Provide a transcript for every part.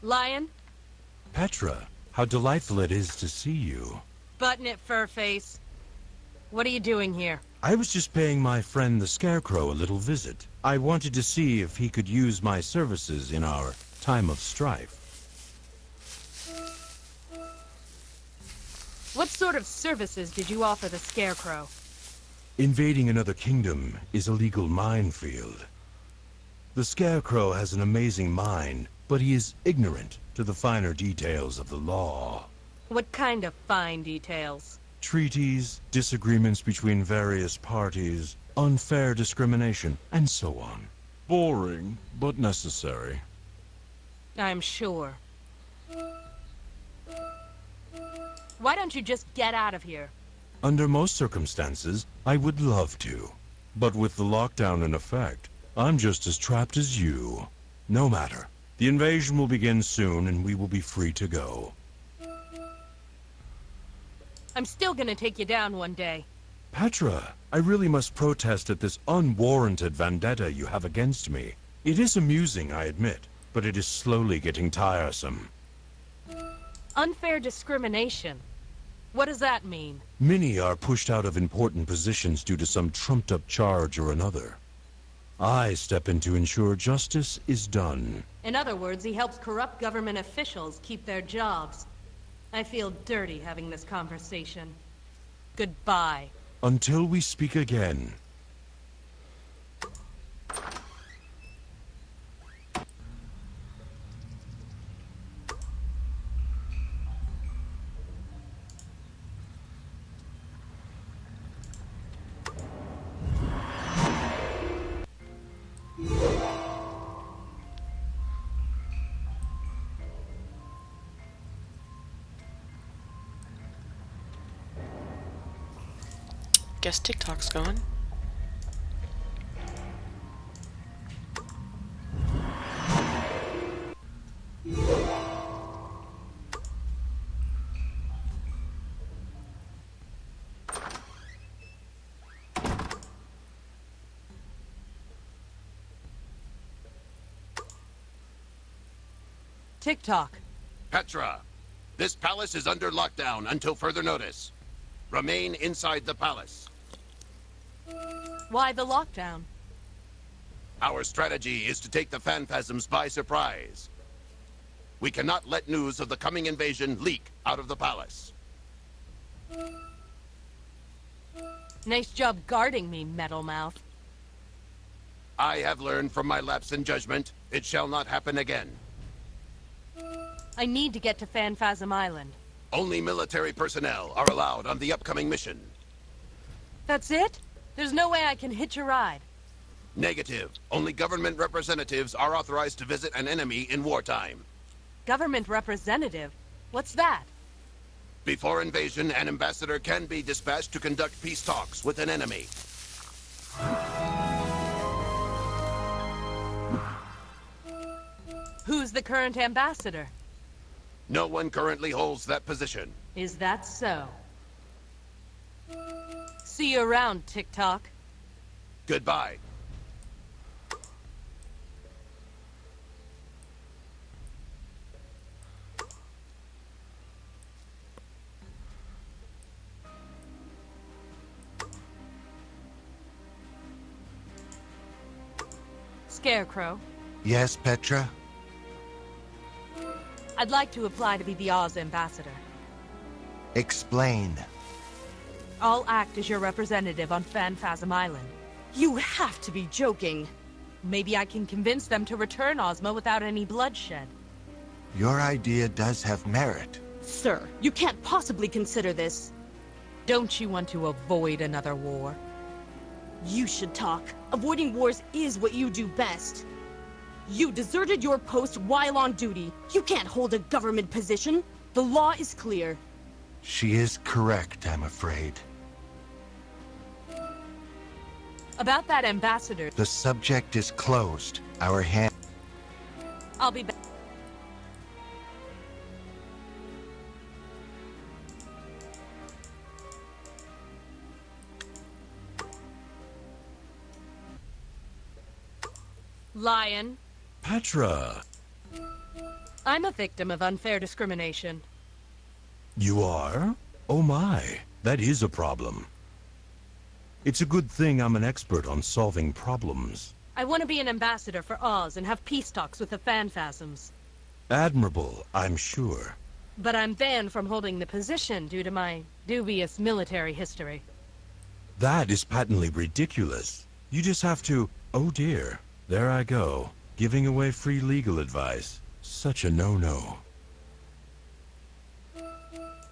Lion? Petra, how delightful it is to see you. Button it, Furface. What are you doing here? I was just paying my friend the Scarecrow a little visit. I wanted to see if he could use my services in our time of strife. What sort of services did you offer the Scarecrow? Invading another kingdom is a legal minefield. The Scarecrow has an amazing mind, but he is ignorant to the finer details of the law. What kind of fine details? Treaties, disagreements between various parties, unfair discrimination, and so on. Boring, but necessary. I'm sure. Why don't you just get out of here? Under most circumstances, I would love to. But with the lockdown in effect, I'm just as trapped as you. No matter. The invasion will begin soon, and we will be free to go. I'm still gonna take you down one day. Petra, I really must protest at this unwarranted vendetta you have against me. It is amusing, I admit, but it is slowly getting tiresome. Unfair discrimination. What does that mean? Many are pushed out of important positions due to some trumped-up charge or another. I step in to ensure justice is done. In other words, he helps corrupt government officials keep their jobs. I feel dirty having this conversation. Goodbye. Until we speak again. Guess TikTok's going. TikTok. Petra, this palace is under lockdown until further notice. Remain inside the palace. Why the lockdown? Our strategy is to take the Phanphasms by surprise. We cannot let news of the coming invasion leak out of the palace. Nice job guarding me, Metalmouth. I have learned from my lapse in judgment. It shall not happen again. I need to get to Phanphasm Island. Only military personnel are allowed on the upcoming mission. That's it? There's no way I can hitch a ride. Negative. Only government representatives are authorized to visit an enemy in wartime. Government representative? What's that? Before invasion, an ambassador can be dispatched to conduct peace talks with an enemy. Who's the current ambassador? No one currently holds that position. Is that so? See you around, TikTok. Goodbye. Scarecrow. Yes, Petra? I'd like to apply to be the Oz ambassador. Explain. I'll act as your representative on Phanphasm Island. You have to be joking. Maybe I can convince them to return Ozma without any bloodshed. Your idea does have merit. Sir, you can't possibly consider this. Don't you want to avoid another war? You should talk. Avoiding wars is what you do best. You deserted your post while on duty. You can't hold a government position. The law is clear. She is correct, I'm afraid. About that ambassador, The subject is closed. Our hand... I'll be back. Lion. Petra! I'm a victim of unfair discrimination. You are? Oh my, that is a problem. It's a good thing I'm an expert on solving problems. I want to be an ambassador for Oz and have peace talks with the Phanphasms. Admirable, I'm sure. But I'm banned from holding the position due to my dubious military history. That is patently ridiculous. You just have to... Oh dear, there I go. Giving away free legal advice. Such a no-no.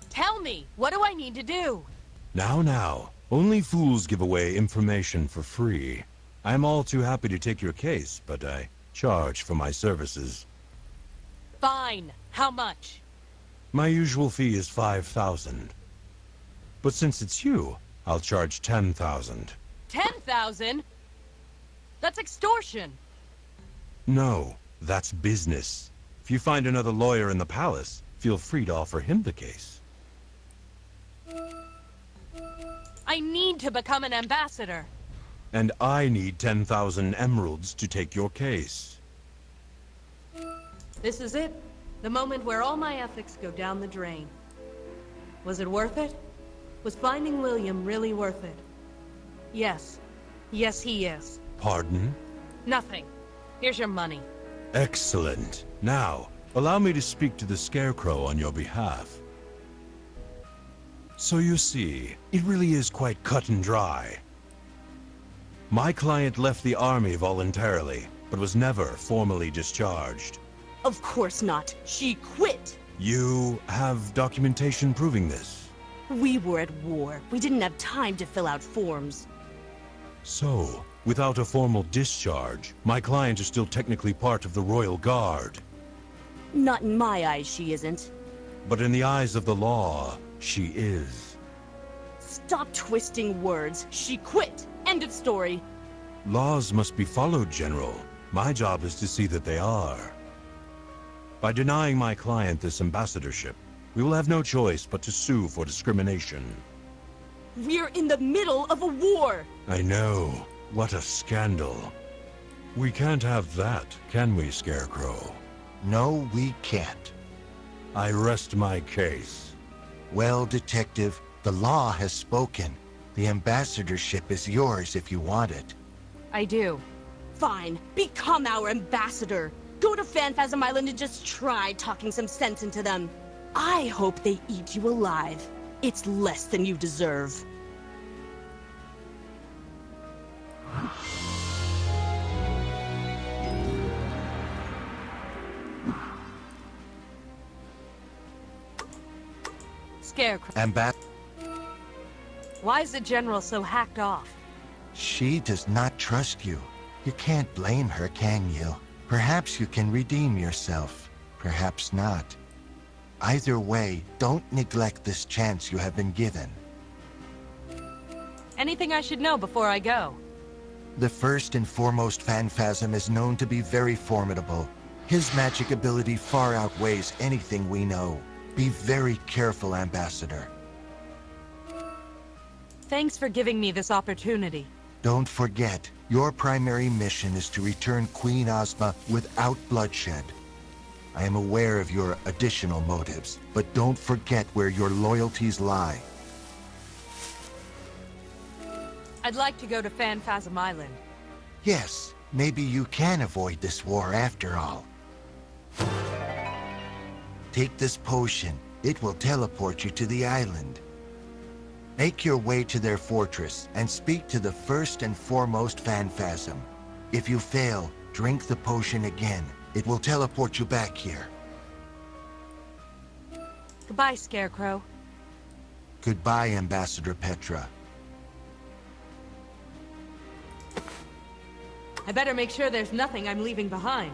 Tell me, what do I need to do? Now. Only fools give away information for free. I'm all too happy to take your case, but I charge for my services. Fine. How much? My usual fee is 5,000. But since it's you, I'll charge 10,000. 10,000? That's extortion. No, that's business. If you find another lawyer in the palace, feel free to offer him the case. I need to become an ambassador. And I need 10,000 emeralds to take your case. This is it. The moment where all my ethics go down the drain. Was it worth it? Was finding William really worth it? Yes. Yes, he is. Pardon? Nothing. Here's your money. Excellent. Now, allow me to speak to the Scarecrow on your behalf. So you see, it really is quite cut and dry. My client left the army voluntarily, but was never formally discharged. Of course not. She quit. You have documentation proving this. We were at war. We didn't have time to fill out forms. So, without a formal discharge, my client is still technically part of the Royal Guard. Not in my eyes, she isn't. But in the eyes of the law, she is. Stop twisting words. She quit. End of story. Laws must be followed, General. My job is to see that they are. By denying my client this ambassadorship, we will have no choice but to sue for discrimination. We're in the middle of a war. I know. What a scandal. We can't have that, can we, Scarecrow? No, we can't. I rest my case. Well, Detective, the law has spoken. The ambassadorship is yours if you want it. I do. Fine. Become our ambassador. Go to Phanphasm Island and just try talking some sense into them. I hope they eat you alive. It's less than you deserve. Scarecrow. Why is the General so hacked off? She does not trust you. You can't blame her, can you? Perhaps you can redeem yourself. Perhaps not. Either way, don't neglect this chance you have been given. Anything I should know before I go? The first and foremost Phanphasm is known to be very formidable. His magic ability far outweighs anything we know. Be very careful, Ambassador. Thanks for giving me this opportunity. Don't forget, your primary mission is to return Queen Ozma without bloodshed. I am aware of your additional motives, but don't forget where your loyalties lie. I'd like to go to Phanphasm Island. Yes, maybe you can avoid this war after all. Take this potion. It will teleport you to the island. Make your way to their fortress and speak to the first and foremost Phanphasm. If you fail, drink the potion again. It will teleport you back here. Goodbye, Scarecrow. Goodbye, Ambassador Petra. I better make sure there's nothing I'm leaving behind.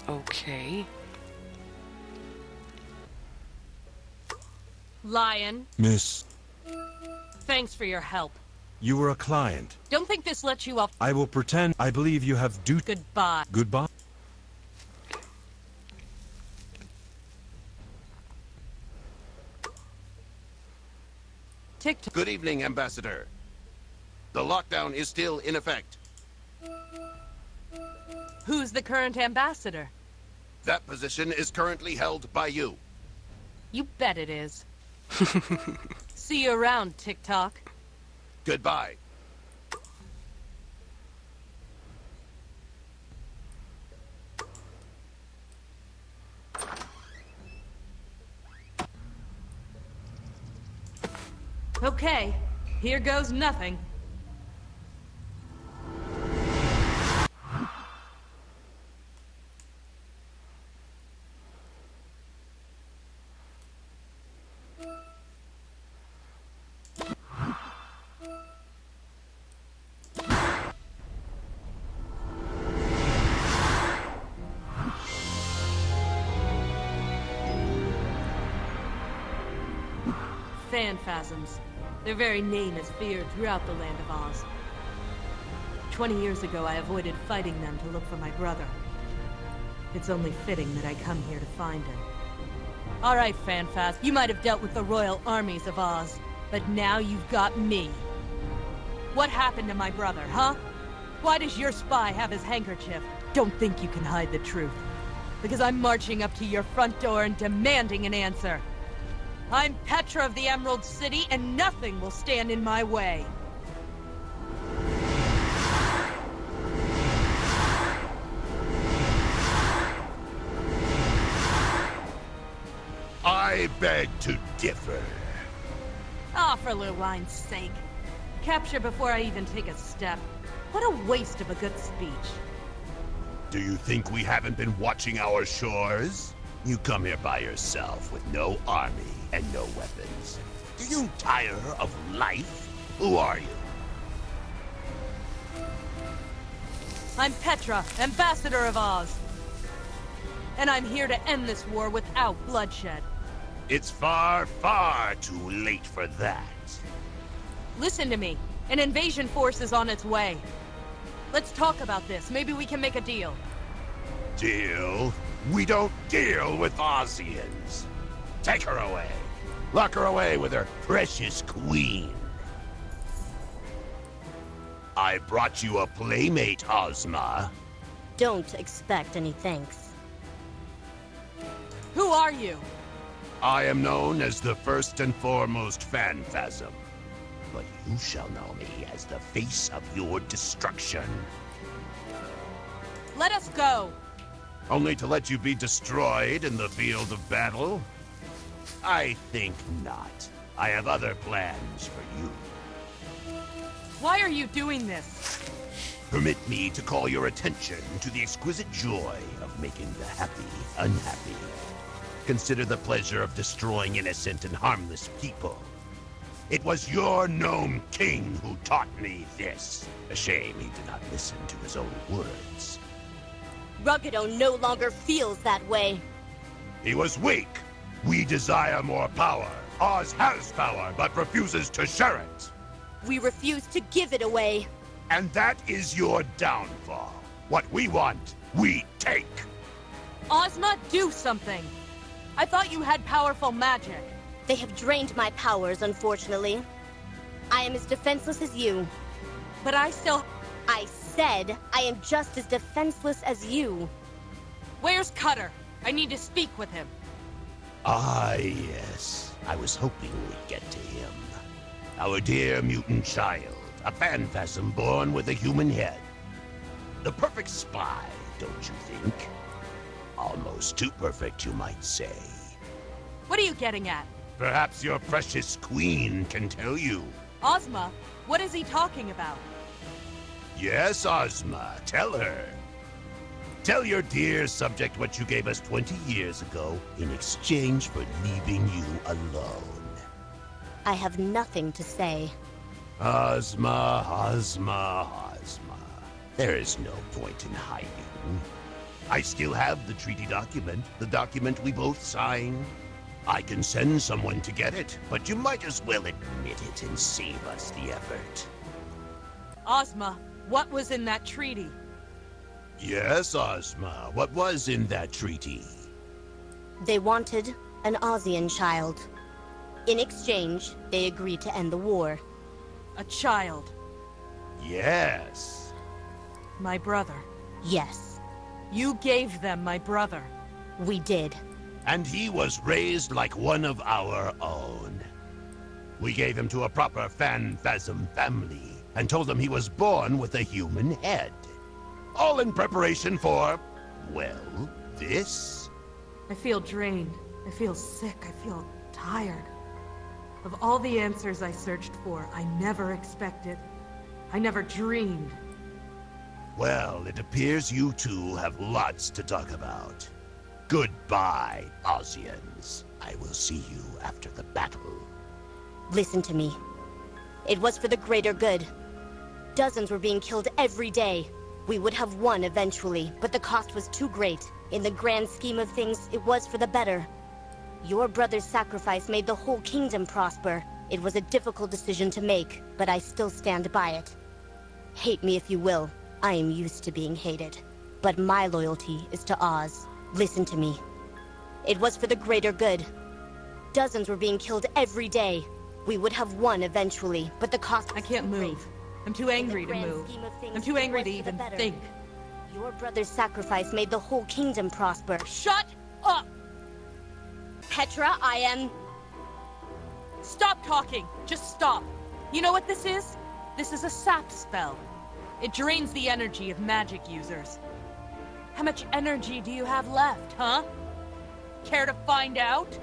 Okay. Lion, Miss, thanks for your help. you were a client. Don't think this lets you off. I will pretend I believe you have duty. Goodbye. Goodbye. Tick-tock. Good evening, Ambassador. The lockdown is still in effect. Who's the current ambassador? That position is currently held by you. You bet it is. See you around, TikTok. Goodbye. Okay, here goes nothing. Phanphasms. Their very name is feared throughout the land of Oz. 20 years ago, I avoided fighting them to look for my brother. It's only fitting that I come here to find him. All right, Phanphas, you might have dealt with the royal armies of Oz, but now you've got me. What happened to my brother, huh? Why does your spy have his handkerchief? Don't think you can hide the truth. Because I'm marching up to your front door and demanding an answer. I'm Petra of the Emerald City, and nothing will stand in my way. I beg to differ. Ah, for Lurline's sake. Capture before I even take a step. What a waste of a good speech. Do you think we haven't been watching our shores? You come here by yourself with no army and no weapons. Do you tire of life? Who are you? I'm Petra, Ambassador of Oz. And I'm here to end this war without bloodshed. It's far, far too late for that. Listen to me. An invasion force is on its way. Let's talk about this. Maybe we can make a deal. Deal? We don't deal with Ozians. Take her away. Lock her away with her precious queen. I brought you a playmate, Ozma. Don't expect any thanks. Who are you? I am known as the first and foremost Phanphasm. But you shall know me as the face of your destruction. Let us go. Only to let you be destroyed in the field of battle? I think not. I have other plans for you. Why are you doing this? Permit me to call your attention to the exquisite joy of making the happy unhappy. Consider the pleasure of destroying innocent and harmless people. It was your gnome king who taught me this. A shame he did not listen to his own words. Ruggedo no longer feels that way. He was weak. We desire more power. Oz has power, but refuses to share it. We refuse to give it away. And that is your downfall. What we want, we take. Ozma, do something. I thought you had powerful magic. They have drained my powers, unfortunately. I am as defenseless as you. But I said I am just as defenseless as you. Where's Cutter? I need to speak with him. Ah, yes. I was hoping we'd get to him. Our dear mutant child, a phantasm born with a human head. The perfect spy, don't you think? Almost too perfect, you might say. What are you getting at? Perhaps your precious queen can tell you. Ozma, what is he talking about? Yes, Ozma, tell her. Tell your dear subject what you gave us 20 years ago in exchange for leaving you alone. I have nothing to say. Ozma, Ozma, Ozma. There is no point in hiding. I still have the treaty document, the document we both signed. I can send someone to get it, but you might as well admit it and save us the effort. Ozma, what was in that treaty? Yes, Ozma, what was in that treaty? They wanted an Ozian child. In exchange, they agreed to end the war. A child. Yes. My brother. Yes. You gave them my brother. We did. And he was raised like one of our own. We gave him to a proper Phanphasm family, and told him he was born with a human head. All in preparation for, well, this? I feel drained. I feel sick. I feel tired. Of all the answers I searched for, I never expected. I never dreamed. Well, it appears you two have lots to talk about. Goodbye, Ozians. I will see you after the battle. Listen to me. It was for the greater good. Dozens were being killed every day. We would have won eventually, but the cost was too great. In the grand scheme of things, it was for the better. Your brother's sacrifice made the whole kingdom prosper. It was a difficult decision to make, but I still stand by it. Hate me if you will. I am used to being hated. But my loyalty is to Oz. Listen to me. It was for the greater good. Dozens were being killed every day. We would have won eventually, but the cost I was can't too move. great. I'm too angry In the to grand move. scheme of things, I'm too it angry was to for the even better. think. Your brother's sacrifice made the whole kingdom prosper. Shut up! Petra, I am... Stop talking! Just stop! You know what this is? This is a sap spell. It drains the energy of magic users. How much energy do you have left, huh? Care to find out?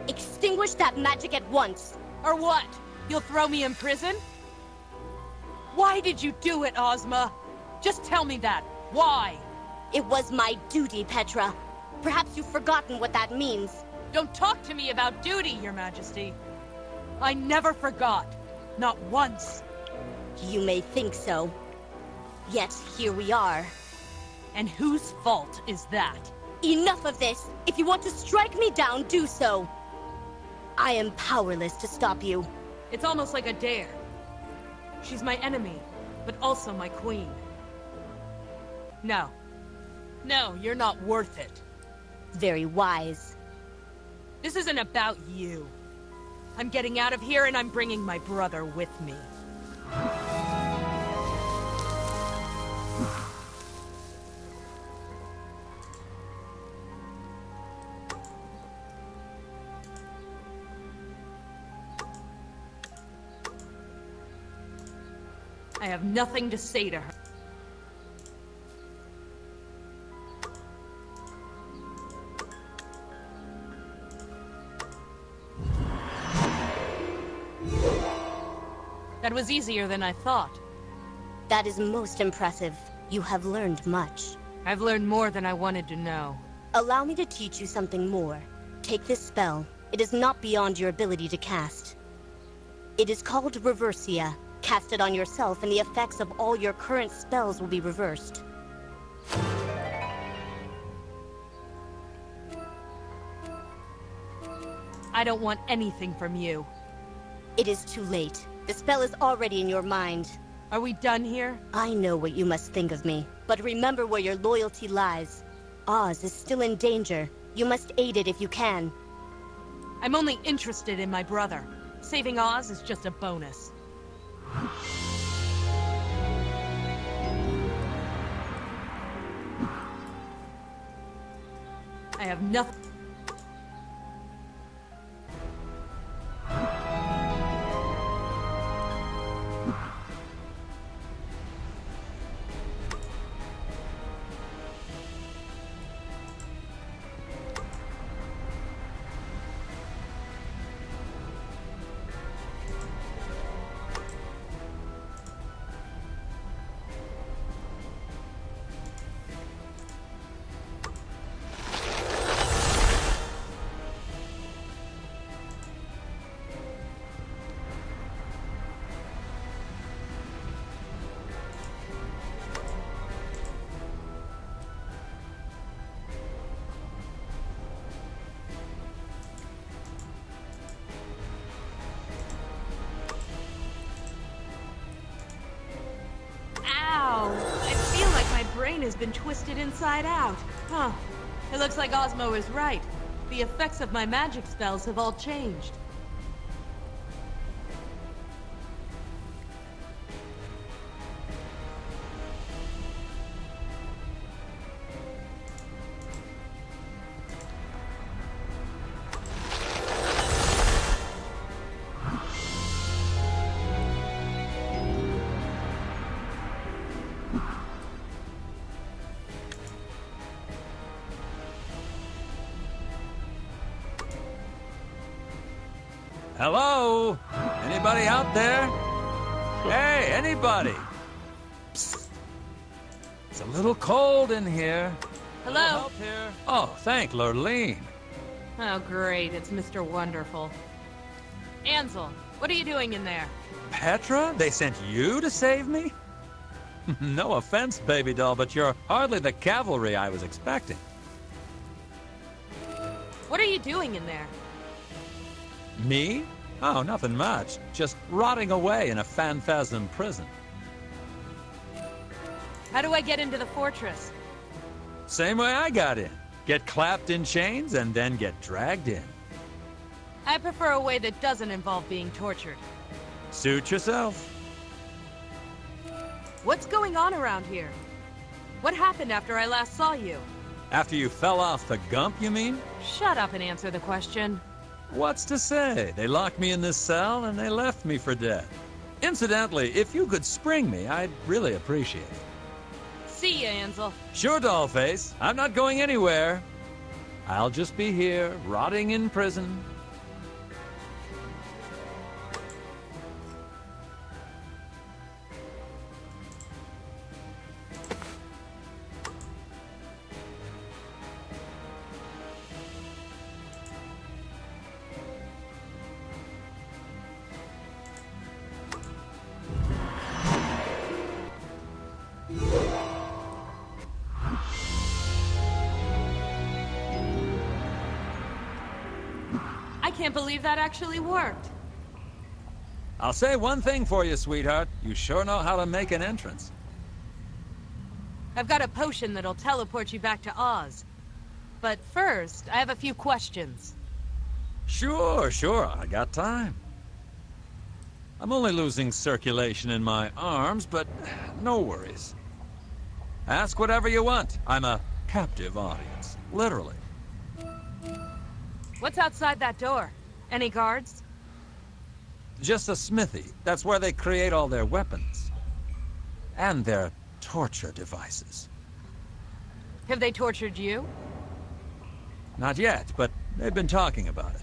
Extinguish that magic at once! Or what? You'll throw me in prison? Why did you do it, Ozma? Just tell me that. Why? It was my duty, Petra. Perhaps you've forgotten what that means. Don't talk to me about duty, Your Majesty. I never forgot. Not once. You may think so. Yet, here we are. And whose fault is that? Enough of this! If you want to strike me down, do so! I am powerless to stop you. It's almost like a dare. She's my enemy, but also my queen. No. No, you're not worth it. Very wise. This isn't about you. I'm getting out of here and I'm bringing my brother with me. I have nothing to say to her. That was easier than I thought. That is most impressive. You have learned much. I've learned more than I wanted to know. Allow me to teach you something more. Take this spell. It is not beyond your ability to cast. It is called Reversia. Cast it on yourself and the effects of all your current spells will be reversed. I don't want anything from you. It is too late. The spell is already in your mind. Are we done here? I know what you must think of me, but remember where your loyalty lies. Oz is still in danger. You must aid it if you can. I'm only interested in my brother. Saving Oz is just a bonus. I have nothing. Brain has been twisted inside out. Huh. It looks like Osmo is right. The effects of my magic spells have all changed. Hello? Anybody out there? Hey, anybody? Psst. It's a little cold in here. Hello? Help here. Oh, thank Lurleen. Oh, great. It's Mr. Wonderful. Ansel, what are you doing in there? Petra? They sent you to save me? No offense, baby doll, but you're hardly the cavalry I was expecting. What are you doing in there? Me? Oh, nothing much. Just rotting away in a Phanphasm prison. How do I get into the fortress? Same way I got in. Get clapped in chains and then get dragged in. I prefer a way that doesn't involve being tortured. Suit yourself. What's going on around here? What happened after I last saw you? After you fell off the gump, you mean? Shut up and answer the question. What's to say? They locked me in this cell and they left me for dead. Incidentally, if you could spring me, I'd really appreciate it. See ya, Ansel. Sure, Dollface. I'm not going anywhere. I'll just be here, rotting in prison. I can't believe that actually worked. I'll say one thing for you, sweetheart. You sure know how to make an entrance. I've got a potion that'll teleport you back to Oz. But first, I have a few questions. Sure, I got time. I'm only losing circulation in my arms, but no worries. Ask whatever you want. I'm a captive audience, literally. What's outside that door? Any guards? Just a smithy. That's where they create all their weapons. And their torture devices. Have they tortured you? Not yet, but they've been talking about it.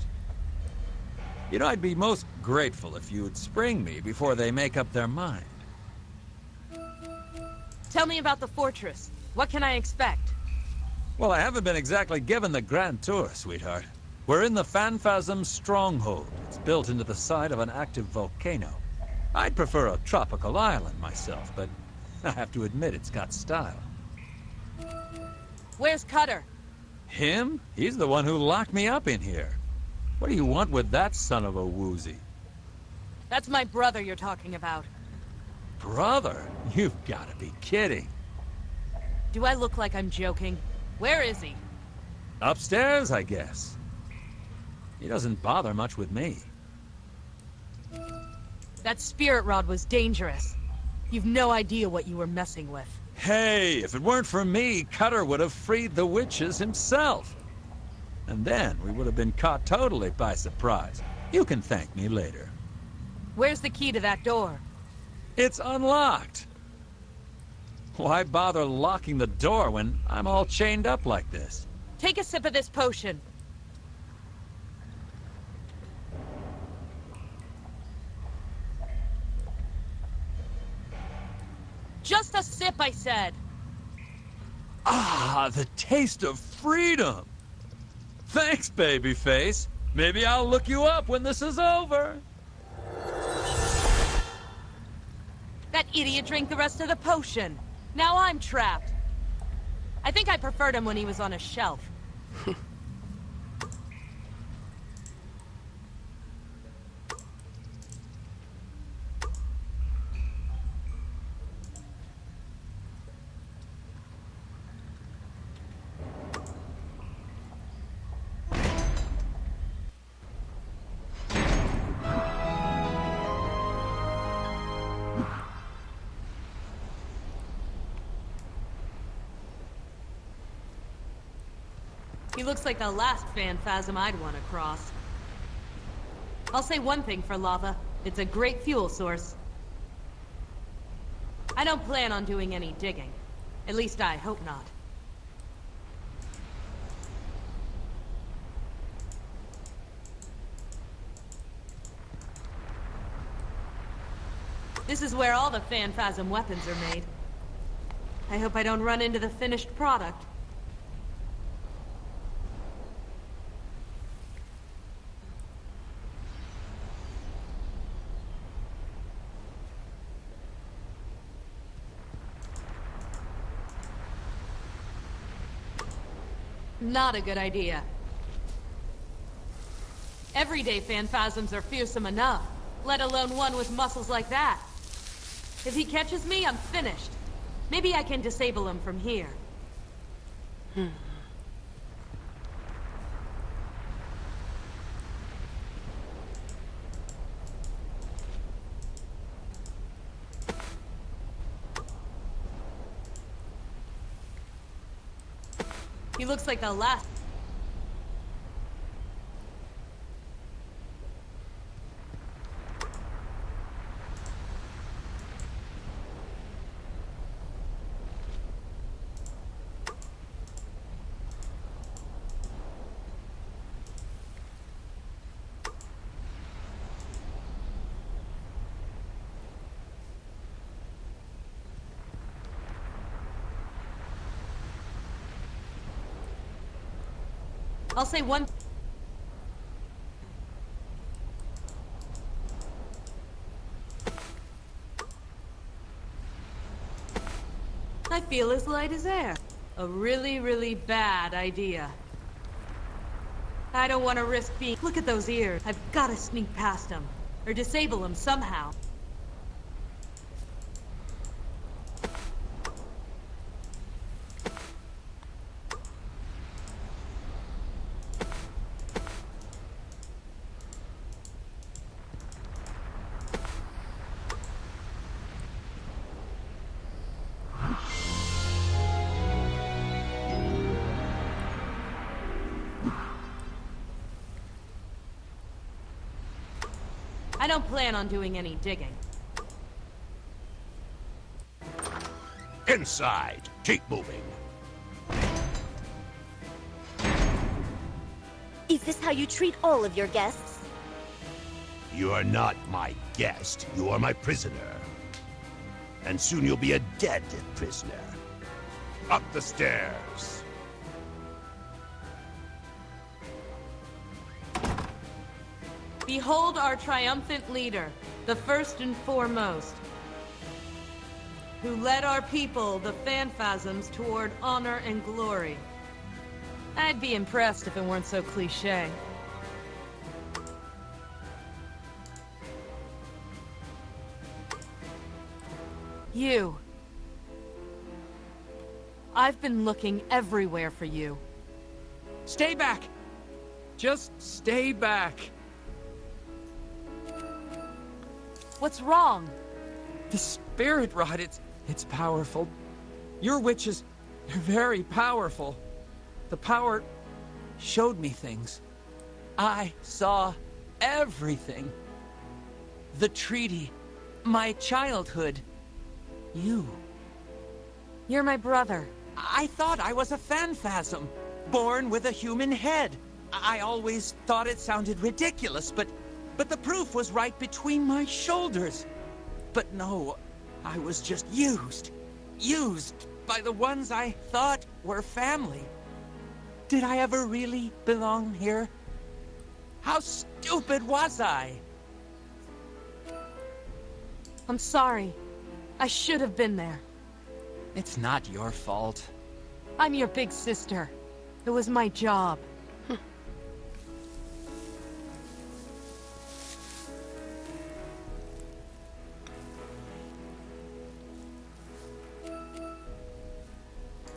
You know, I'd be most grateful if you'd spring me before they make up their mind. Tell me about the fortress. What can I expect? Well, I haven't been exactly given the grand tour, sweetheart. We're in the Phanphasm stronghold. It's built into the side of an active volcano. I'd prefer a tropical island myself, but I have to admit it's got style. Where's Cutter? Him? He's the one who locked me up in here. What do you want with that son of a woozy? That's my brother you're talking about. Brother? You've got to be kidding. Do I look like I'm joking? Where is he? Upstairs, I guess. He doesn't bother much with me. That spirit rod was dangerous. You've no idea what you were messing with. Hey, if it weren't for me, Cutter would have freed the witches himself. And then we would have been caught totally by surprise. You can thank me later. Where's the key to that door? It's unlocked. Why bother locking the door when I'm all chained up like this? Take a sip of this potion. Just a sip, I said. Ah, the taste of freedom. Thanks, babyface. Maybe I'll look you up when this is over. That idiot drank the rest of the potion. Now I'm trapped. I think I preferred him when he was on a shelf. He looks like the last Phanphasm I'd want to cross. I'll say one thing for lava. It's a great fuel source. I don't plan on doing any digging. At least I hope not. This is where all the Phanphasm weapons are made. I hope I don't run into the finished product. Not a good idea. Everyday Phanphasms are fearsome enough, let alone one with muscles like that. If he catches me, I'm finished. Maybe I can disable him from here. He looks like the last. I'll say one. I feel as light as air. A really, really bad idea. I don't want to risk being... Look at those ears. I've got to sneak past them. Or disable them somehow. I don't plan on doing any digging. Inside. Keep moving. Is this how you treat all of your guests? You are not my guest. You are my prisoner. And soon you'll be a dead prisoner. Up the stairs. Behold our triumphant leader, the first and foremost, who led our people, the Phanphasms, toward honor and glory. I'd be impressed if it weren't so cliché. You. I've been looking everywhere for you. Stay back! Just stay back. What's wrong? The spirit rod, it's powerful. Your witches, they're very powerful. The power showed me things. I saw everything. The treaty, my childhood, you. You're my brother. I thought I was a Phanphasm, born with a human head. I always thought it sounded ridiculous, but the proof was right between my shoulders. But no, I was just used. Used by the ones I thought were family. Did I ever really belong here? How stupid was I? I'm sorry. I should have been there. It's not your fault. I'm your big sister. It was my job.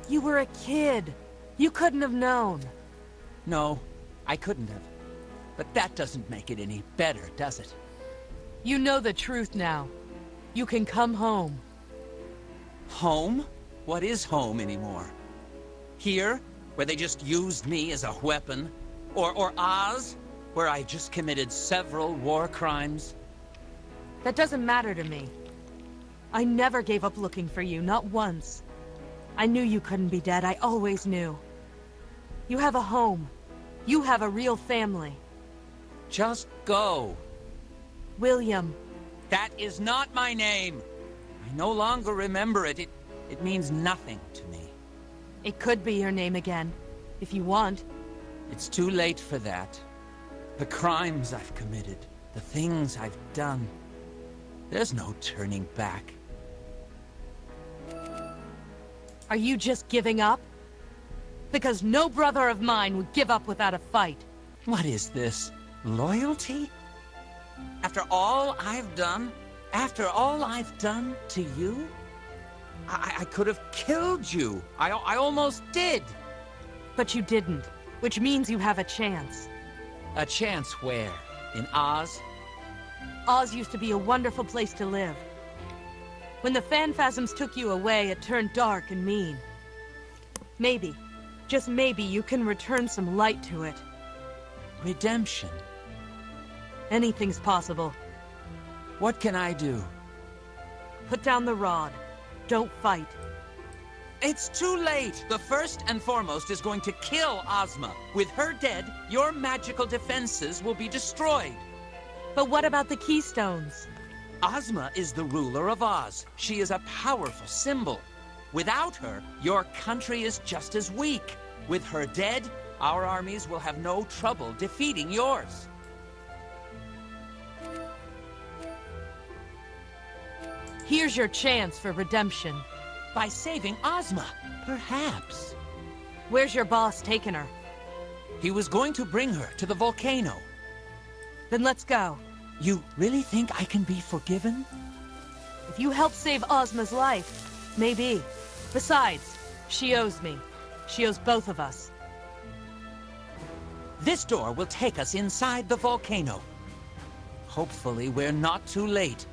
You were a kid. You couldn't have known. No, I couldn't have. But that doesn't make it any better, does it? You know the truth now. You can come home. Home? What is home anymore? Here, where they just used me as a weapon? Or Oz, where I just committed several war crimes? That doesn't matter to me. I never gave up looking for you, not once. I knew you couldn't be dead, I always knew. You have a home. You have a real family. Just go. William, That is not my name. I no longer remember it. It means nothing to me. It could be your name again, if you want. It's too late for that. The crimes I've committed, the things I've done. There's no turning back. Are you just giving up? Because no brother of mine would give up without a fight. What is this? Loyalty? After all I've done? After all I've done to you? I could have killed you. I almost did. But you didn't, which means you have a chance. A chance where? In Oz? Oz used to be a wonderful place to live. When the Phanphasms took you away, it turned dark and mean. Maybe, just maybe, you can return some light to it. Redemption. Anything's possible. What can I do? Put down the rod. Don't fight. It's too late! The first and foremost is going to kill Ozma. With her dead, your magical defenses will be destroyed. But what about the Keystones? Ozma is the ruler of Oz. She is a powerful symbol. Without her, your country is just as weak. With her dead, our armies will have no trouble defeating yours. Here's your chance for redemption. By saving Ozma, perhaps. Where's your boss taking her? He was going to bring her to the volcano. Then let's go. You really think I can be forgiven? If you help save Ozma's life, maybe. Besides, she owes me. She owes both of us. This door will take us inside the volcano. Hopefully we're not too late.